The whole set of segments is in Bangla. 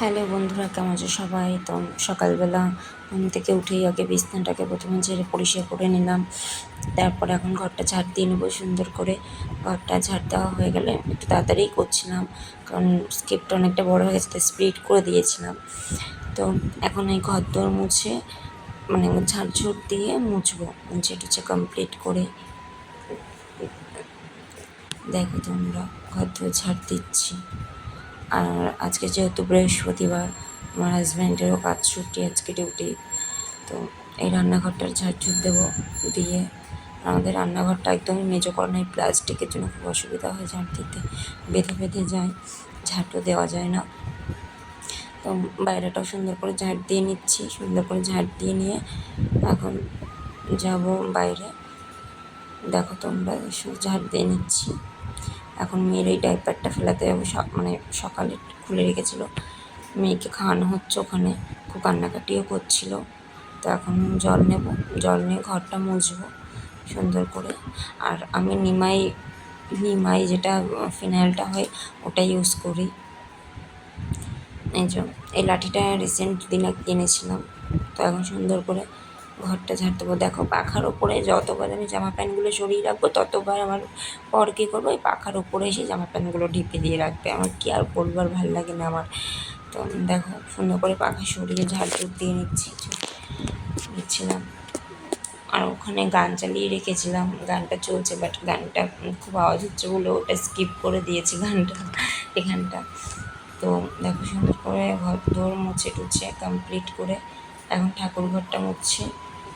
হ্যালো বন্ধুরা, কেমন আছো সবাই? তো সকালবেলা ঘুম থেকে উঠেই আগে বিছানাটাকে প্রথমে ঝেড়ে পরিষ্কার করে নিলাম। তারপরে এখন ঘরটা ঝাড় দিয়ে নেবো সুন্দর করে। ঘরটা ঝাড় দেওয়া হয়ে গেলে একটু তাড়াতাড়িই করছিলাম, কারণ স্কিপটা অনেকটা বড় হয়ে গেছে, তো স্পিড করে দিয়েছিলাম। তো এখন এই ঘরদোর মুছে মানে ঝাড়ঝুড় দিয়ে মুছবো, মুছে টুছে কমপ্লিট করে। দেখো তোমরা, ঘরদোর ঝাড় দিচ্ছি। আর আজকে যেহেতু বৃহস্পতিবার, আমার হাজব্যান্ডেরও কাজ ছুটি, আজকে ডিউটি। তো এই রান্নাঘরটার ঝাড়ঝুড় দেবো দিয়ে। আমাদের রান্নাঘরটা একদমই মেজো করা নেই, প্লাস্টিকের জন্য খুব অসুবিধা হয় ঝাড় দিতে, বেঁধে বেঁধে যায়, ঝাড়ও দেওয়া যায় না। তো বাইরেটাও সুন্দর করে ঝাড় দিয়ে নিচ্ছি। সুন্দর করে ঝাড় দিয়ে নিয়ে এখন যাব বাইরে। দেখো তোমরা, ঝাড় দিয়ে নিচ্ছি। এখন মেয়ের এই ডাইপারটা ফেলাতে যাবো, মানে সকালে খুলে রেখেছিল, মেয়েকে খাওয়ানো হচ্ছে ওখানে, খুব কান্নাকাটিও করছিল। তো এখন জল নেব, জল নিয়ে ঘরটা মুছবো সুন্দর করে। আর আমি নিমাই যেটা ফিনাইলটা হয় ওটা ইউজ করি। এই লাঠিটা রিসেন্ট দিনে কিনেছিলাম। তো এখন সুন্দর করে ঘরটা ঝাড় দেবো। দেখো, পাখার ওপরে যতবার আমি জামা প্যান্টগুলো সরিয়ে রাখবো, ততবার আমার পর কী করবো, এই পাখার ওপরে এসে জামা প্যান্টগুলো ঢেপে দিয়ে রাখবে। আমার কি আর বলবো, আর ভালো লাগে না আমার। তো দেখো, সুন্দর করে পাখা সরিয়ে ঝাড়ঝুড় দিয়ে নিচ্ছিলাম। আর ওখানে গান চালিয়ে রেখেছিলাম, গানটা চলছে, বাট গানটা খুব আওয়াজ হচ্ছে বলে ওটা স্কিপ করে দিয়েছি গানটা এখানটা। তো দেখো, সুন্দর করে ঘর দোর মুছে টুছে কমপ্লিট করে এখন ঠাকুর ঘরটা মুছছি।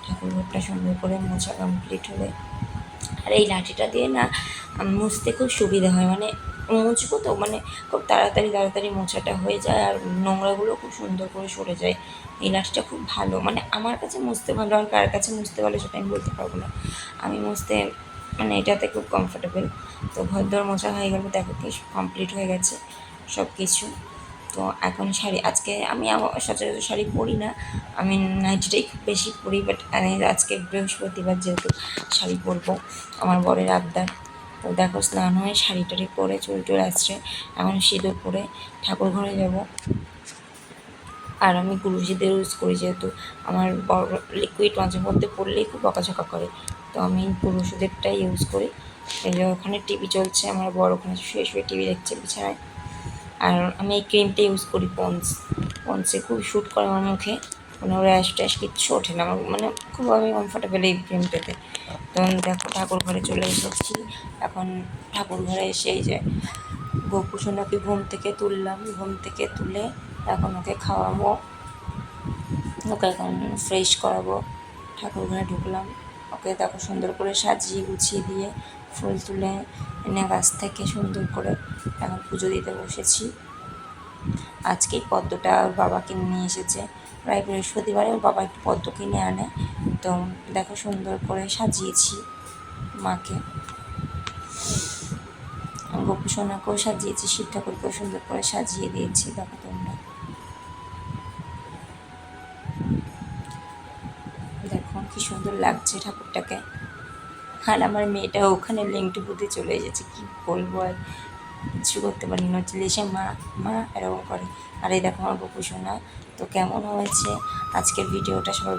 ঠাকুর ঘরটা সুন্দর করে মোছা কমপ্লিট হলে, আর এই লাঠিটা দিয়ে না মুছতে খুব সুবিধা হয়, মানে মুছবো তো মানে খুব তাড়াতাড়ি মোছাটা হয়ে যায়, আর নোংরাগুলো খুব সুন্দর করে সরে যায়। এই লাঠিটা খুব ভালো, মানে আমার কাছে মুছতে ভালো, আর কার কাছে মুছতে ভালো সেটা আমি বলতে পারবো না। আমি মুছতে মানে এটাতে খুব কমফোর্টেবল। তো ঘর দর মোছা হয়ে গেল, দেখো কি কমপ্লিট হয়ে গেছে সব কিছু। তো এখন শাড়ি, আজকে আমি সচরাচর শাড়ি পরি না, আমি নাইটিটাই খুব বেশি পরি, বাট আমি আজকে বৃহস্পতিবার যেহেতু শাড়ি পরবো, আমার বরের আবদার। তো দেখো, স্নান হয়ে শাড়ি টাড়ি পরে চুল টুল আসছে, এখন সিঁদুর পরে ঠাকুর ঘরে যাব। আর আমি গুরুজিদের ইউজ করি, যেহেতু আমার বড় লিকুইড মাঝে মধ্যে পরলেই খুব বকাঝকা করে, তো আমি গুরুজিদেরটাই ইউজ করি। এই যে ওখানে টিভি চলছে, আমার বড় ওখানে শুয়ে শুয়ে টিভি দেখছে বিছানায়। আর আমি এই ক্রিমটা ইউজ করি, পন্সে খুব শ্যুট করে আমার মুখে, কোনো র্যাশ ট্যাশ কিচ্ছু ওঠে না আমার, মানে খুব আমি কমফোর্টেবল এই ক্রিমটাতে। তো দেখো, ঠাকুর ঘরে চলে এসেছি। এখন ঠাকুর ঘরে এসে এই যে গোপুসোনাকে ঘুম থেকে তুললাম, ঘুম থেকে তুলে এখন ওকে খাওয়াবো, ওকে এখন ফ্রেশ করাবো। ঠাকুর ঘরে ঢুকলাম, ওকে দেখো সুন্দর করে সাজিয়ে গুছিয়ে দিয়ে ফুল তুলে এনে গাছ থেকে সুন্দর করে এখন পুজো দিতে বসেছি। আজকেই পদ্মটা ওর বাবা কিনে নিয়ে এসেছে, প্রায় বৃহস্পতিবারে ওর বাবা একটু পদ্ম কিনে আনে। তো দেখো, সুন্দর করে সাজিয়েছি মাকে, গোপু সোনাকেও সাজিয়েছি, শিব ঠাকুরকেও সুন্দর করে সাজিয়ে দিয়েছি। দেখো তোমরা, দেখো কি সুন্দর লাগছে ঠাকুরটাকে। আর আমার মেয়েটা ওখানে লেংটু পুঁতে চলে এসেছে, কি বলবো, আর কিছু করতে পারি না, চলে এসে মা মা এরকম করে। আর এই দেখো আমার গোপু সোনা। তো কেমন হয়েছে আজকের ভিডিওটা সবাই